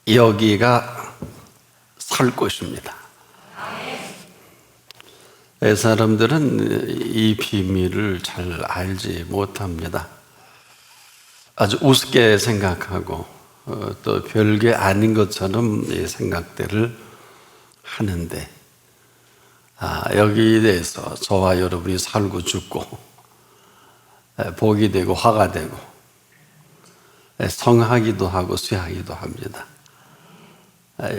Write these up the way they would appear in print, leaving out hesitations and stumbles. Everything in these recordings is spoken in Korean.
여기가 살 곳입니다. 사람들은 이 비밀을 잘 알지 못합니다. 아주 우습게 생각하고 또 별게 아닌 것처럼 이 생각들을 하는데, 여기에 대해서 저와 여러분이 살고 죽고 복이 되고 화가 되고 성하기도 하고 쇠하기도 합니다.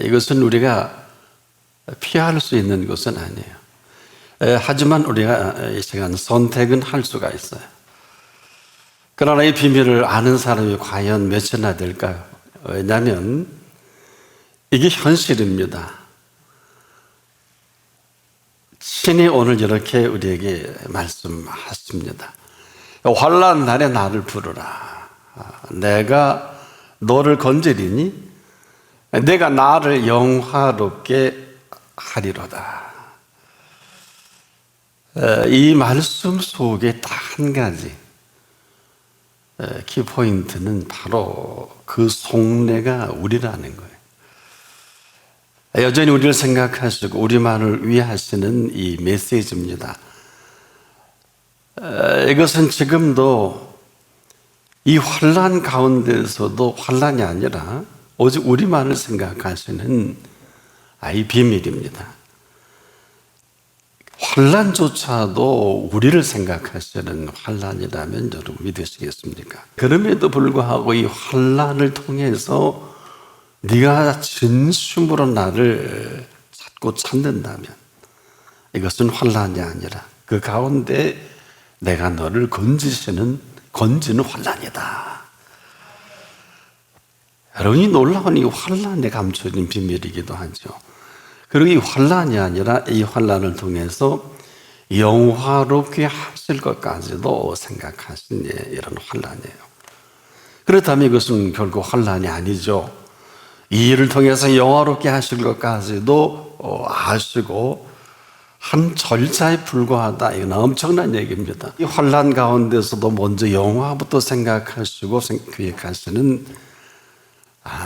이것은 우리가 피할 수 있는 것은 아니에요. 하지만 우리가 이 시간 선택은 할 수가 있어요. 그러나 이 비밀을 아는 사람이 과연 몇이나 될까요? 왜냐하면 이게 현실입니다. 신이 오늘 이렇게 우리에게 말씀하십니다. 환난 날에 나를 부르라. 내가 너를 건지리니 내가 나를 영화롭게 하리로다. 이 말씀 속에 딱 한 가지 키포인트는 바로 그 속내가 우리라는 거예요. 여전히 우리를 생각하시고 우리만을 위하시는 이 메시지입니다. 이것은 지금도 이 환난 가운데서도 환난이 아니라 오직 우리만을 생각하시는 이 비밀입니다. 환난조차도 우리를 생각하시는 환난이라면 여러분 믿으시겠습니까? 그럼에도 불구하고 이 환난을 통해서 네가 진심으로 나를 찾고 찾는다면 이것은 환난이 아니라 그 가운데 내가 너를 건지는 환난이다. 여러분이 놀라운 이 환난에 감춰진 비밀이기도 하죠. 그리고 이 환난이 아니라 이 환난을 통해서 영화롭게 하실 것까지도 생각하신 이런 환난이에요. 그렇다면 이것은 결국 환난이 아니죠. 이 일을 통해서 영화롭게 하실 것까지도 아시고 한 절차에 불과하다. 이건 엄청난 얘기입니다. 이 환난 가운데서도 먼저 영화부터 생각하시고 계획하시는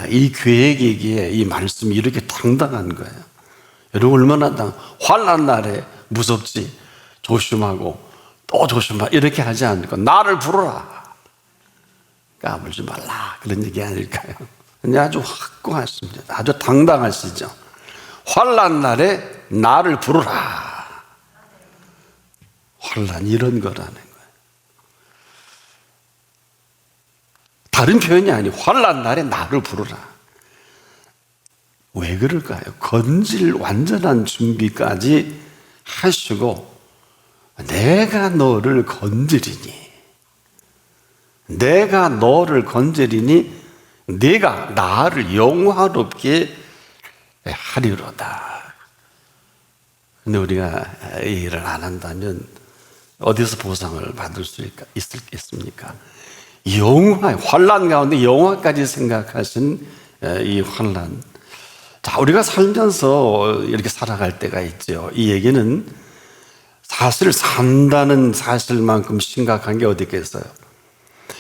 이 계획이기에 이 말씀이 이렇게 당당한 거예요. 여러분 얼마나 환난 날에 무섭지, 조심하고 또 조심하 이렇게 하지 않고 나를 부르라, 까불지 말라 그런 얘기 아닐까요? 아주 확고하십니다. 아주 당당하시죠. 환난 날에 나를 부르라. 환난 이런 거라는 거예요. 다른 표현이 아니고 환난 날에 나를 부르라. 왜 그럴까요? 건질 완전한 준비까지 하시고 내가 너를 건지리니 네가 나를 영화롭게 하리로다. 근데 우리가 이 일을 안 한다면 어디서 보상을 받을 수 있습니까? 환난 가운데 영화까지 생각하신 이 환난. 자, 우리가 살면서 이렇게 살아갈 때가 있죠. 이 얘기는 사실 산다는 사실만큼 심각한 게 어디 있겠어요.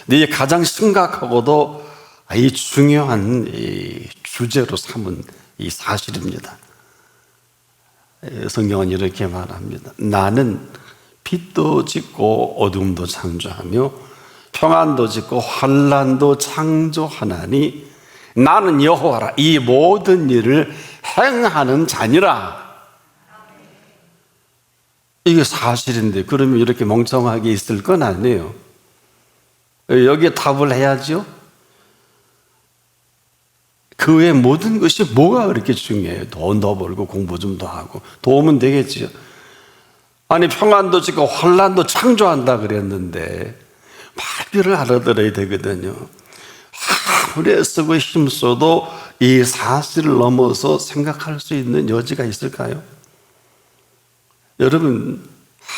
근데 가장 심각하고도 이 중요한 이 주제로 삼은 이 사실입니다. 성경은 이렇게 말합니다. 나는 빛도 짓고 어둠도 창조하며 평안도 짓고 환난도 창조하나니 나는 여호와라. 이 모든 일을 행하는 자니라. 이게 사실인데 그러면 이렇게 멍청하게 있을 건 아니에요. 여기에 답을 해야죠. 그 외에 모든 것이 뭐가 그렇게 중요해요? 돈도 벌고 공부 좀 더 하고 도움은 되겠지요. 아니 평안도 짓고 환난도 창조한다 그랬는데 말귀를 알아들어야 되거든요. 아무리 애쓰고 힘써도 이 사실을 넘어서 생각할 수 있는 여지가 있을까요? 여러분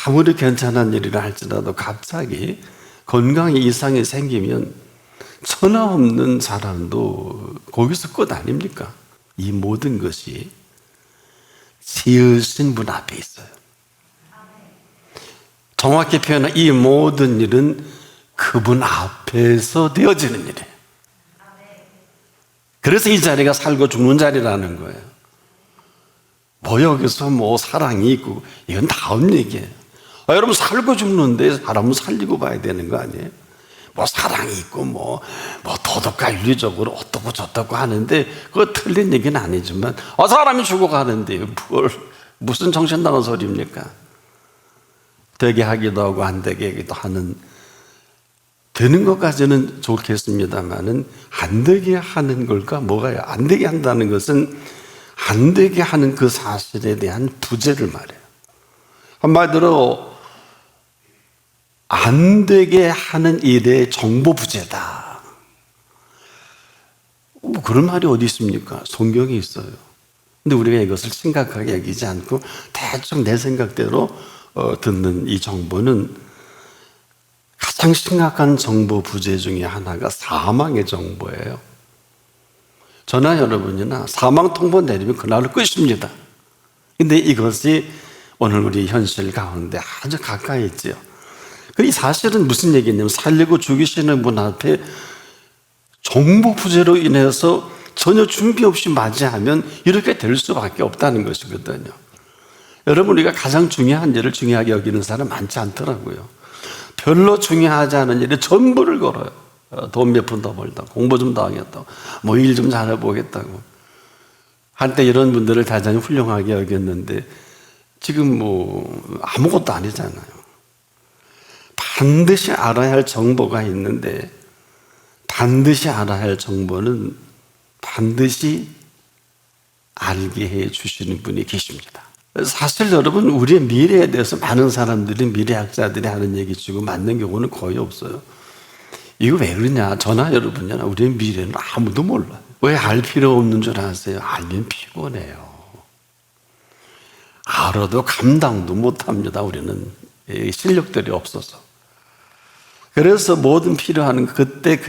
아무리 괜찮은 일이라 할지라도 갑자기 건강에 이상이 생기면 천하 없는 사람도 거기서 끝 아닙니까? 이 모든 것이 지으신 분 앞에 있어요. 정확히 표현하면 이 모든 일은 그분 앞에서 되어지는 일이에요. 그래서 이 자리가 살고 죽는 자리라는 거예요. 뭐 여기서 뭐 사랑이 있고 이건 다음 얘기예요. 여러분 살고 죽는데 사람은 살리고 봐야 되는 거 아니에요? 뭐 사랑이 있고 뭐 도덕과 윤리적으로 어떻고 저떻고 하는데 그거 틀린 얘기는 아니지만 사람이 죽어가는데 무슨 정신 나간 소리입니까? 되게 하기도 하고 안 되게 하기도 하는, 되는 것까지는 좋겠습니다만은 안 되게 하는 걸까 뭐가요? 안 되게 한다는 것은 안 되게 하는 그 사실에 대한 부재를 말해요. 한마디로 안 되게 하는 일의 정보 부재다. 뭐 그런 말이 어디 있습니까? 성경에 있어요. 근데 우리가 이것을 심각하게 여기지 않고 대충 내 생각대로 듣는 이 정보는, 가장 심각한 정보 부재 중에 하나가 사망의 정보예요. 저나 여러분이나 사망 통보 내리면 그날로 끝입니다. 근데 이것이 오늘 우리 현실 가운데 아주 가까이 있지요. 이 사실은 무슨 얘기냐면 살리고 죽이시는 분 앞에 정보 부재로 인해서 전혀 준비 없이 맞이하면 이렇게 될 수밖에 없다는 것이거든요. 여러분, 우리가 가장 중요한 일을 중요하게 여기는 사람 많지 않더라고요. 별로 중요하지 않은 일에 전부를 걸어요. 돈 몇 푼 더 벌다고, 공부 좀 더 하겠다고, 뭐 일 좀 잘해보겠다고. 한때 이런 분들을 대단히 훌륭하게 여겼는데 지금 뭐 아무것도 아니잖아요. 반드시 알아야 할 정보가 있는데, 반드시 알아야 할 정보는 반드시 알게 해 주시는 분이 계십니다. 사실 여러분, 우리의 미래에 대해서 많은 사람들이, 미래학자들이 하는 얘기 치고 맞는 경우는 거의 없어요. 이거 왜 그러냐? 저나 여러분이나 우리의 미래는 아무도 몰라요. 왜 알 필요 없는 줄 아세요? 알면 피곤해요. 알아도 감당도 못합니다. 우리는 실력들이 없어서. 그래서 모든 필요한 그때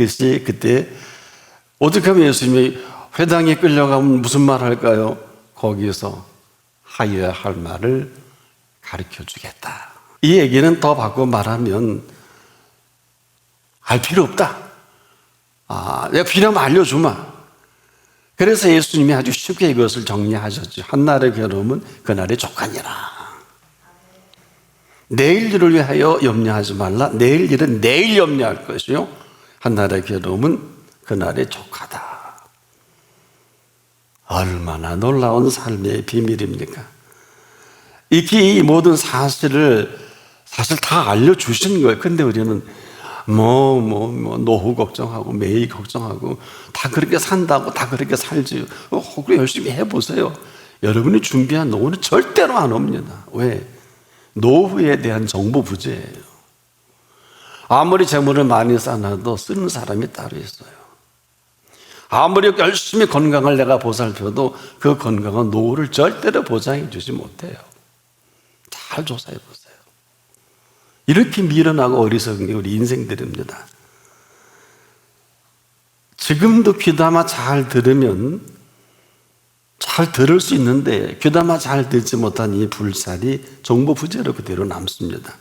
어떻게 하면 예수님이 회당에 끌려가면 무슨 말 할까요? 거기서 하여야 할 말을 가르쳐 주겠다. 이 얘기는 더 바꿔 말하면 알 필요 없다. 내가 필요하면 알려주마. 그래서 예수님이 아주 쉽게 이것을 정리하셨죠. 한날의 괴로움은 그날의 족하니라. 내일 일을 위하여 염려하지 말라. 내일 일은 내일 염려할 것이요, 한날의 괴로움은 그날의 족하다. 얼마나 놀라운 삶의 비밀입니까? 이 모든 사실을 사실 다 알려주신 거예요. 근데 우리는 노후 걱정하고 매일 걱정하고 다 그렇게 산다고 다 그렇게 살지. 그래 열심히 해보세요. 여러분이 준비한 노후는 절대로 안 옵니다. 왜? 노후에 대한 정보 부재예요. 아무리 재물을 많이 쌓아놔도 쓰는 사람이 따로 있어요. 아무리 열심히 건강을 내가 보살펴도 그 건강은 노후를 절대로 보장해 주지 못해요. 잘 조사해 보세요. 이렇게 미련하고 어리석은 게 우리 인생들입니다. 지금도 귀담아 잘 들으면 잘 들을 수 있는데 귀담아 잘 듣지 못한 이 불살이 정보 부재로 그대로 남습니다.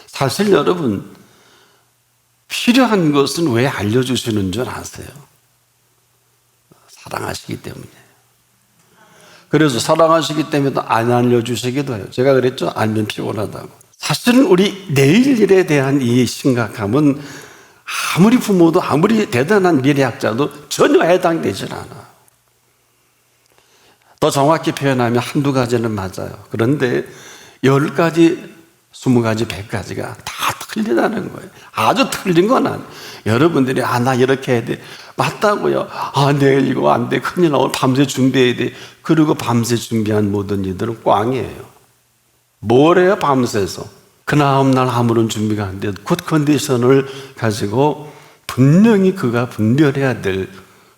사실 여러분, 필요한 것은 왜 알려주시는 줄 아세요? 사랑하시기 때문이에요. 그래서 사랑하시기 때문에 안 알려주시기도 해요. 제가 그랬죠? 알면 피곤하다고. 사실은 우리 내일 일에 대한 이 심각함은 아무리 부모도 아무리 대단한 미래학자도 전혀 해당되질 않아. 더 정확히 표현하면 한두 가지는 맞아요. 그런데 10가지, 20가지, 100가지가 다 틀리다는 거예요. 아주 틀린 건 아니에요. 여러분들이 나 이렇게 해야 돼. 맞다고요. 내일 이거 안 돼. 큰일 나고 밤새 준비해야 돼. 그리고 밤새 준비한 모든 일들은 꽝이에요. 뭘 해요? 밤새서. 그 다음날 아무런 준비가 안 돼. 굿 컨디션을 가지고 분명히 그가 분별해야 될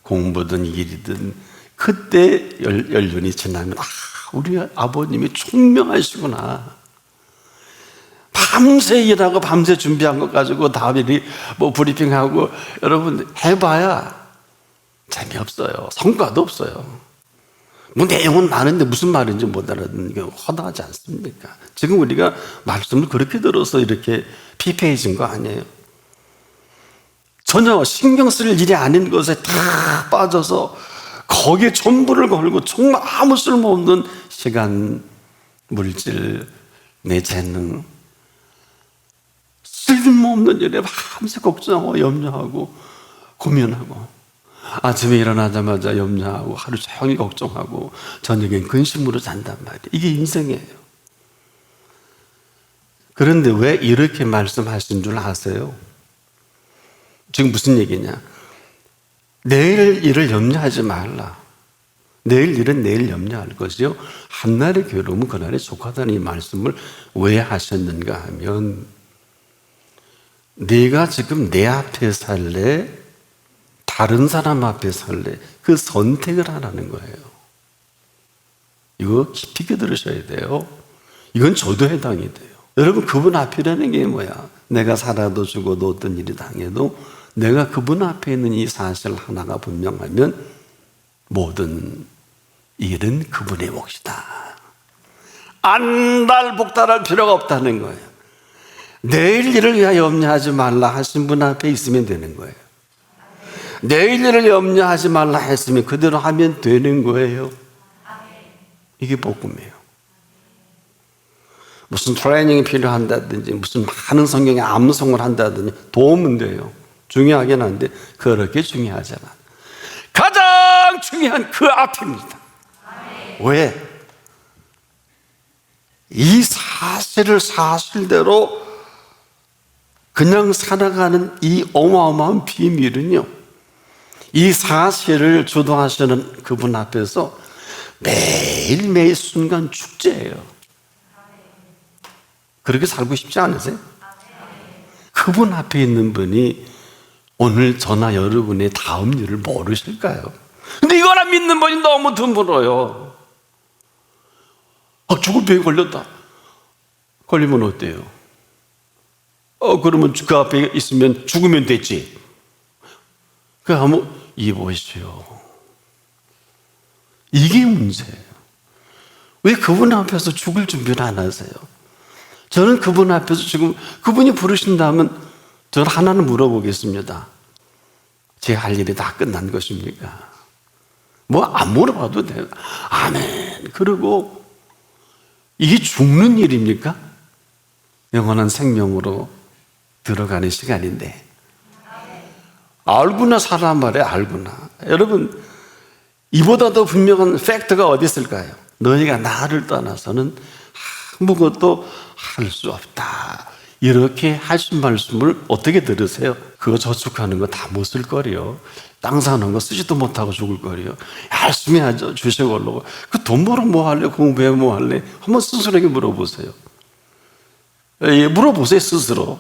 공부든 일이든 그때 연륜이 지나면 우리 아버님이 총명하시구나. 밤새 일하고 밤새 준비한 것 가지고 다음에 브리핑하고 여러분 해봐야 재미없어요. 성과도 없어요. 내용은 많은데 무슨 말인지 못 알아듣는 게 허다하지 않습니까? 지금 우리가 말씀을 그렇게 들어서 이렇게 피폐해진 거 아니에요? 전혀 신경 쓸 일이 아닌 것에 다 빠져서 거기에 전부를 걸고 정말 아무 쓸모없는 시간, 물질, 내 재능, 쓸모없는 일에 밤새 걱정하고 염려하고 고민하고, 아침에 일어나자마자 염려하고 하루 종일 걱정하고 저녁엔 근심으로 잔단 말이에요. 이게 인생이에요. 그런데 왜 이렇게 말씀하신 줄 아세요? 지금 무슨 얘기냐? 내일 일을 염려하지 말라. 내일 일은 내일 염려할 것이요, 한날의 괴로움은 그날에 족하다는 이 말씀을 왜 하셨는가 하면, 네가 지금 내 앞에 살래, 다른 사람 앞에 살래, 그 선택을 하라는 거예요. 이거 깊이 있게 들으셔야 돼요. 이건 저도 해당이 돼요. 여러분, 그분 앞이라는 게 뭐야? 내가 살아도 죽어도 어떤 일이 당해도 내가 그분 앞에 있는 이 사실 하나가 분명하면 모든 일은 그분의 몫이다. 안달복달할 필요가 없다는 거예요. 내일 일을 위하여 염려하지 말라 하신 분 앞에 있으면 되는 거예요. 내일 일을 염려하지 말라 했으면 그대로 하면 되는 거예요. 이게 복음이에요. 무슨 트레이닝이 필요한다든지 무슨 많은 성경에 암송을 한다든지 도움은 돼요. 중요하긴 한데 그렇게 중요하지 않아. 가장 중요한 그 앞입니다. 왜? 이 사실을 사실대로 그냥 살아가는 이 어마어마한 비밀은요, 이 사실을 주도하시는 그분 앞에서 매일매일 순간 축제예요. 그렇게 살고 싶지 않으세요? 그분 앞에 있는 분이 오늘 저나 여러분의 다음 일을 모르실까요? 근데 이거나 믿는 분이 너무 드물어요. 죽을 병에 걸렸다. 걸리면 어때요? 그러면 그 앞에 있으면 죽으면 됐지. 그 한번 입으시오. 이게 문제예요. 왜 그분 앞에서 죽을 준비를 안 하세요? 저는 그분 앞에서 지금 그분이 부르신다면 저는 하나는 물어보겠습니다. 제 할 일이 다 끝난 것입니까? 뭐 안 물어봐도 돼요. 아멘. 그리고 이게 죽는 일입니까? 영원한 생명으로 들어가는 시간인데. 알구나 사람 말에 알구나. 여러분, 이보다 더 분명한 팩트가 어디 있을까요? 너희가 나를 떠나서는 아무것도 할 수 없다. 이렇게 하신 말씀을 어떻게 들으세요? 그거 저축하는 거 다 못 쓸 거리요. 땅 사는 거 쓰지도 못하고 죽을 거리요. 열심히 하죠. 주식 올라고. 그 돈 벌어 뭐 할래? 공부해 뭐 할래? 한번 스스로에게 물어보세요. 물어보세요, 스스로.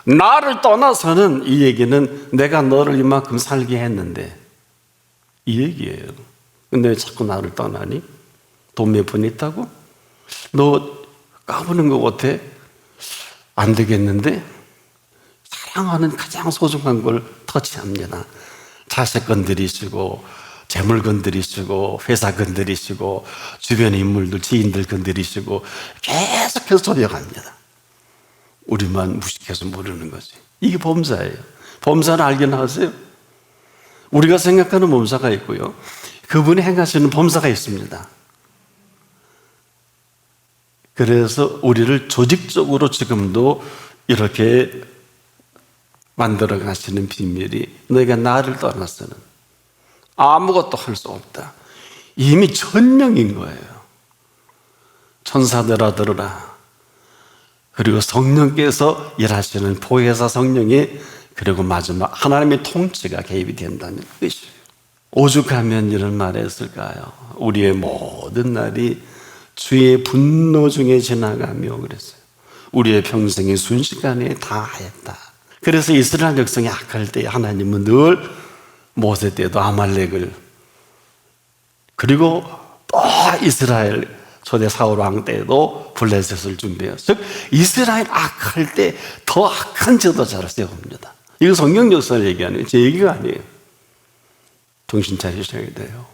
나를 떠나서는, 이 얘기는 내가 너를 이만큼 살게 했는데, 이 얘기예요. 근데 왜 자꾸 나를 떠나니? 돈 몇 푼 있다고? 너 까부는 거 같아? 안 되겠는데? 사랑하는 가장 소중한 걸 터치합니다. 자식 건드리시고, 재물 건드리시고, 회사 건드리시고, 주변의 인물들, 지인들 건드리시고, 계속해서 조여갑니다. 우리만 무식해서 모르는 거지. 이게 범사예요. 범사를 알긴 하세요? 우리가 생각하는 범사가 있고요, 그분이 행하시는 범사가 있습니다. 그래서 우리를 조직적으로 지금도 이렇게 만들어 가시는 비밀이, 너희가 나를 떠나서는 아무것도 할 수 없다. 이미 천명인 거예요. 천사들아 들으라. 그리고 성령께서 일하시는 보혜사 성령이, 그리고 마지막 하나님의 통치가 개입이 된다는 뜻이에요. 오죽하면 이런 말을 했을까요? 우리의 모든 날이 주의 분노 중에 지나가며 그랬어요. 우리의 평생이 순식간에 다 하였다. 그래서 이스라엘 백성이 악할 때 하나님은 늘 모세 때도 아말렉을, 그리고 또 이스라엘 초대 사울 왕 때도 블레셋을 준비해요. 즉 이스라엘 악할 때 더 악한 지도자를 세웁니다. 이거 성경 역사를 얘기하는 거예요. 제 얘기가 아니에요. 정신 차리셔야 돼요.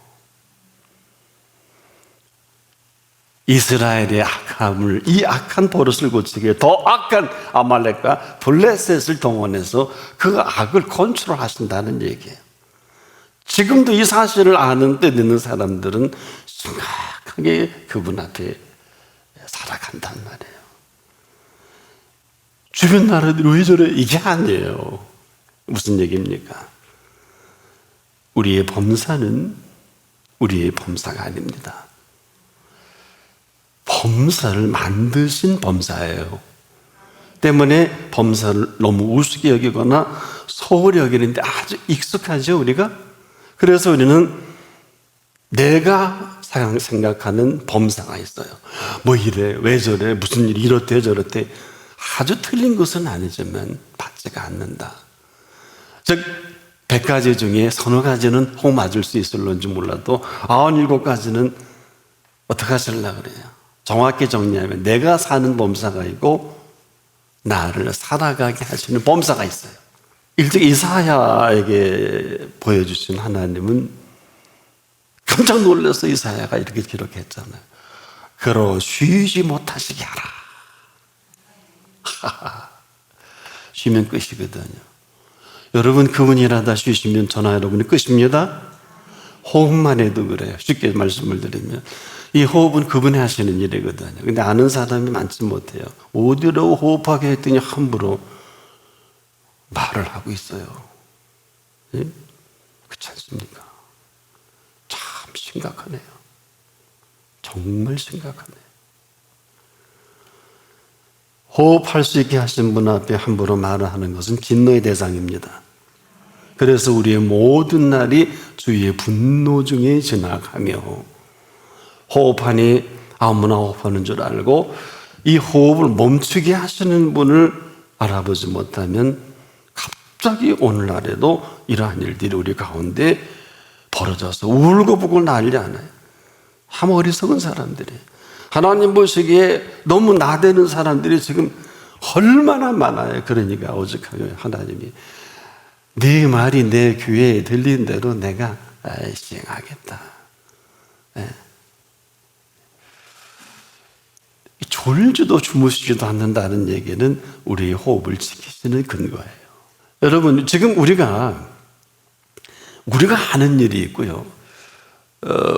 이스라엘의 악함을, 이 악한 버릇을 고치기에 더 악한 아말렉과 블레셋을 동원해서 그 악을 컨트롤하신다는 얘기예요. 지금도 이 사실을 아는 때 되는 사람들은 심각하게 그분 앞에 살아간단 말이에요. 주변 나라들이 왜 저래? 이게 아니에요. 무슨 얘기입니까? 우리의 범사는 우리의 범사가 아닙니다. 범사를 만드신 범사예요. 때문에 범사를 너무 우습게 여기거나 소홀히 여기는데 아주 익숙하죠, 우리가? 그래서 우리는 내가 생각하는 범사가 있어요. 뭐 이래, 왜 저래, 무슨 일이 이렇대 저렇대. 아주 틀린 것은 아니지만 받지가 않는다. 즉 100가지 중에 서너 가지는 혹 맞을 수 있을런지 몰라도 97가지는 어떻게 하시려고 그래요? 정확히 정리하면 내가 사는 범사가 있고 나를 살아가게 하시는 범사가 있어요. 일찍 이사야에게 보여주신 하나님은 깜짝 놀라서 이사야가 이렇게 기록했잖아요. 그러 쉬지 못하시게 하라. 쉬면 끝이거든요. 여러분, 그분이 일하다 쉬시면 저나 여러분이 끝입니다. 호흡만 해도 그래요. 쉽게 말씀을 드리면 이 호흡은 그분이 하시는 일이거든요. 근데 아는 사람이 많지 못해요. 어디로 호흡하게 했더니 함부로 말을 하고 있어요. 예? 그렇지 않습니까? 참 심각하네요. 정말 심각하네요. 호흡할 수 있게 하신 분 앞에 함부로 말을 하는 것은 진노의 대상입니다. 그래서 우리의 모든 날이 주의 분노 중에 지나가며 호흡하니 아무나 호흡하는 줄 알고 이 호흡을 멈추게 하시는 분을 알아보지 못하면 갑자기 오늘날에도 이러한 일들이 우리 가운데 벌어져서 울고불고 난리 나요. 참 어리석은 사람들이, 하나님 보시기에 너무 나대는 사람들이 지금 얼마나 많아요. 그러니까 오죽하면 하나님이 네 말이 내 귀에 들린 대로 내가 시행하겠다. 졸지도 주무시지도 않는다는 얘기는 우리의 호흡을 지키시는 근거예요. 여러분, 지금 우리가 아는 일이 있고요.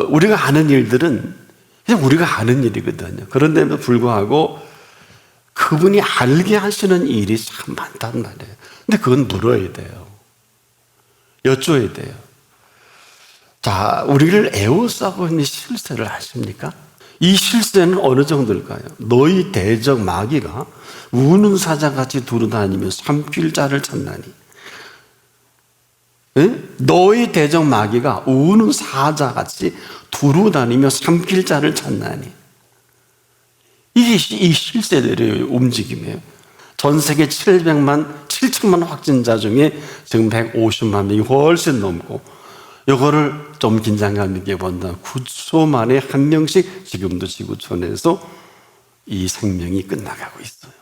우리가 아는 일들은 그냥 우리가 아는 일이거든요. 그런데도 불구하고 그분이 알게 하시는 일이 참 많단 말이에요. 근데 그건 물어야 돼요. 여쭤야 돼요. 자, 우리를 애워싸고 있는 실세를 아십니까? 이 실세는 어느 정도일까요? 너희 대적 마귀가 우는 사자같이 두루다니며 삼킬 자를 찾나니. 네? 너희 대적 마귀가 우는 사자같이 두루다니며 삼킬 자를 찾나니. 이게 이 실세들의 움직임이에요. 전 세계 7천만 확진자 중에 지금 150만 명이 훨씬 넘고, 이거를 좀 긴장감 있게 본다. 9초 만에 한 명씩 지금도 지구촌에서 이 생명이 끝나가고 있어요.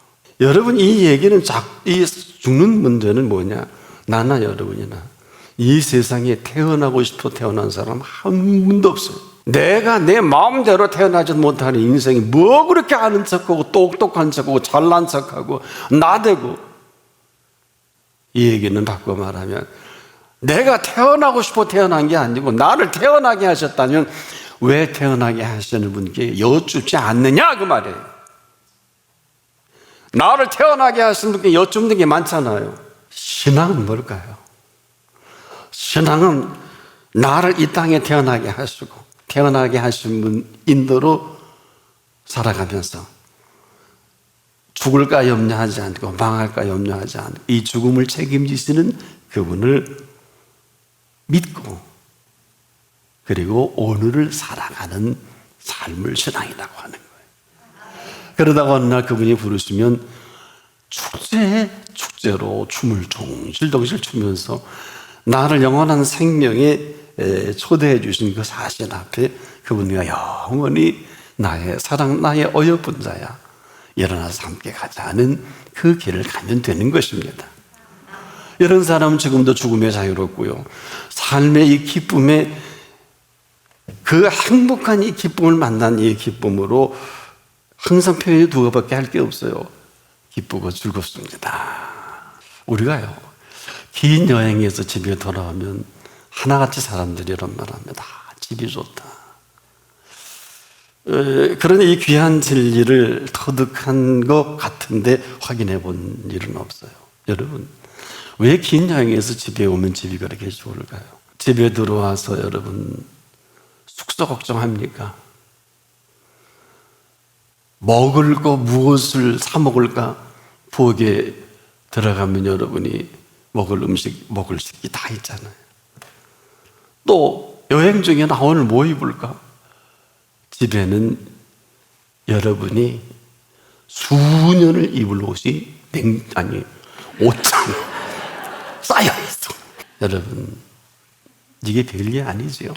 여러분, 이 얘기는 이 죽는 문제는 뭐냐? 나나 여러분이나 이 세상에 태어나고 싶어 태어난 사람 한 분도 없어요. 내가 내 마음대로 태어나지 못하는 인생이 뭐 그렇게 아는 척하고 똑똑한 척하고 잘난 척하고 나대고. 이 얘기는 바꿔 말하면 내가 태어나고 싶어 태어난 게 아니고 나를 태어나게 하셨다면 왜 태어나게 하시는 분께 여쭙지 않느냐, 그 말이에요. 나를 태어나게 하신 분께 여쭙는 게 많잖아요. 신앙은 뭘까요? 신앙은 나를 이 땅에 태어나게 하시고 태어나게 하신 분 인도로 살아가면서 죽을까 염려하지 않고 망할까 염려하지 않고 이 죽음을 책임지시는 그분을 믿고 그리고 오늘을 살아가는 삶을 신앙이라고 하는 거예요. 그러다가 어느 날 그분이 부르시면 축제로 춤을 종실종실 추면서 나를 영원한 생명에 초대해 주신 그 사실 앞에 그분과 영원히 나의 사랑, 나의 어여쁜 자야, 일어나서 함께 가자는 그 길을 가면 되는 것입니다. 이런 사람은 지금도 죽음에 자유롭고요, 삶의 이 기쁨에, 그 행복한 이 기쁨을 만난 이 기쁨으로 항상 표현이 두 가지밖에 할 게 없어요. 기쁘고 즐겁습니다. 우리가요, 긴 여행에서 집에 돌아오면 하나같이 사람들이 이런 말합니다. 집이 좋다. 그러나 이 귀한 진리를 터득한 것 같은데 확인해 본 일은 없어요. 여러분, 왜 긴 여행에서 집에 오면 집이 그렇게 좋을까요? 집에 들어와서 여러분 숙소 걱정합니까? 먹을 거 무엇을 사 먹을까? 부엌에 들어가면 여러분이 먹을 음식, 먹을 식기 다 있잖아요. 또 여행 중에 나 오늘 뭐 입을까? 집에는 여러분이 수년을 입을 옷이 옷장에 쌓여 있어. 여러분, 이게 별게 아니지요.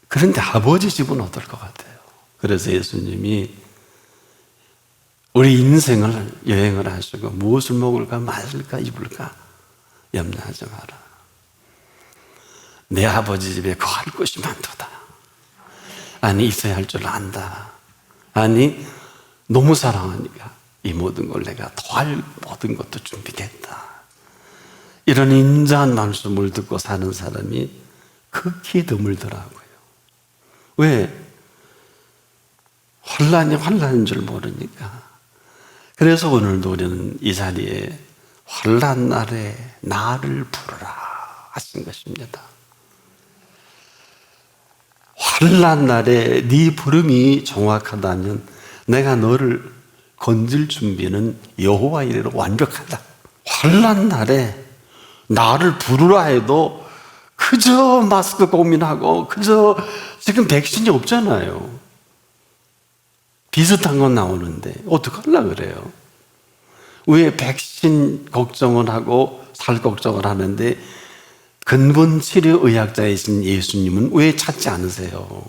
그런데 아버지 집은 어떨 것 같아요? 그래서 예수님이 우리 인생을 여행을 하시고 무엇을 먹을까, 마실까, 입을까 염려하지 마라. 내 아버지 집에 거할 곳이 많도다. 아니, 있어야 할 줄 안다. 아니, 너무 사랑하니까 이 모든 걸 내가 더할 모든 것도 준비됐다. 이런 인자한 말씀을 듣고 사는 사람이 극히 드물더라고요. 왜? 환란이 환란인 줄 모르니까. 그래서 오늘도 우리는 이 자리에 환란 날에 나를 부르라 하신 것입니다. 환란 날에 네 부름이 정확하다면 내가 너를 건질 준비는 여호와 이래로 완벽하다. 환란 날에 나를 부르라 해도 그저 마스크 고민하고 그저 지금 백신이 없잖아요. 비슷한 건 나오는데 어떡하려고 그래요? 왜 백신 걱정을 하고 살 걱정을 하는데 근본 치료 의학자이신 예수님은 왜 찾지 않으세요?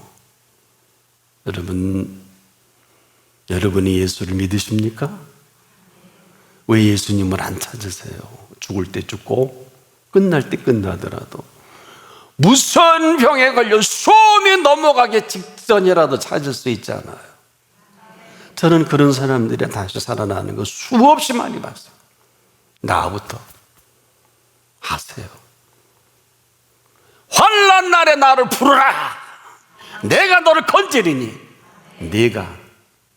여러분이 예수를 믿으십니까? 왜 예수님을 안 찾으세요? 죽을 때 죽고 끝날 때 끝나더라도 무슨 병에 걸려 숨이 넘어가기 직전이라도 찾을 수 있잖아요. 저는 그런 사람들이 다시 살아나는 거 수없이 많이 봤어요. 나부터 하세요. 환난 날에 나를 부르라. 내가 너를 건지리니. 네가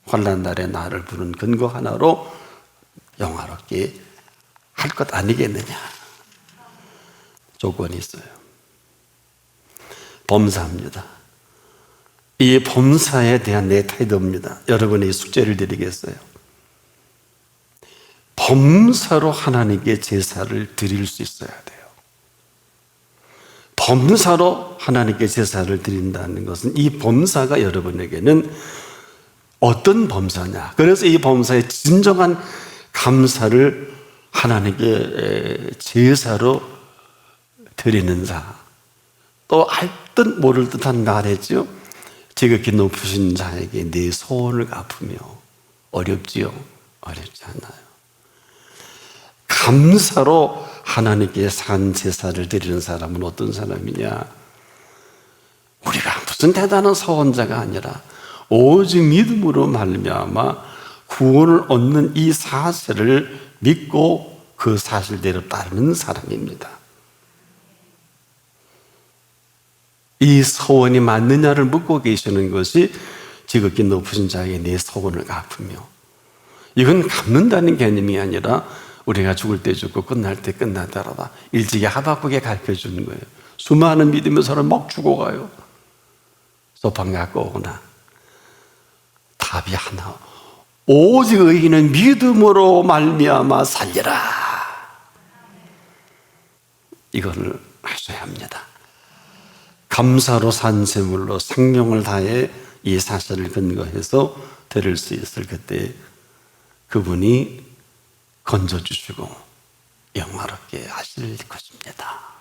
환난 날에 나를 부른 근거 하나로 영화롭게 할 것 아니겠느냐. 조건이 있어요. 범사입니다. 이 범사에 대한 내 태도입니다. 여러분의 숙제를 드리겠어요. 범사로 하나님께 제사를 드릴 수 있어야 돼요. 범사로 하나님께 제사를 드린다는 것은 이 범사가 여러분에게는 어떤 범사냐. 그래서 이 범사의 진정한 감사를 하나님께 제사로 드리는 자. 또 알 듯 모를 듯한 말했죠. 지극히 높으신 자에게 내 소원을 갚으며. 어렵지요? 어렵지 않아요. 감사로 하나님께 산 제사를 드리는 사람은 어떤 사람이냐? 우리가 무슨 대단한 서원자가 아니라 오직 믿음으로 말미암아 구원을 얻는 이 사실을 믿고 그 사실대로 따르는 사람입니다. 이 서원이 맞느냐를 묻고 계시는 것이 지극히 높으신 자에게 내 서원을 갚으며, 이건 갚는다는 개념이 아니라 우리가 죽을 때 죽고 끝날 때 끝나더라다. 일찍이 하박국에 가르쳐 주는 거예요. 수많은 믿음의 사람 막 죽어가요. 소판 갖고 오거나. 답이 하나. 오직 의인은 믿음으로 말미암아 살리라. 이거를 하셔야 합니다. 감사로 산 제물로 생명을 다해 이 사실을 근거해서 드릴 수 있을 그때 그분이 건져주시고 영화롭게 하실 것입니다.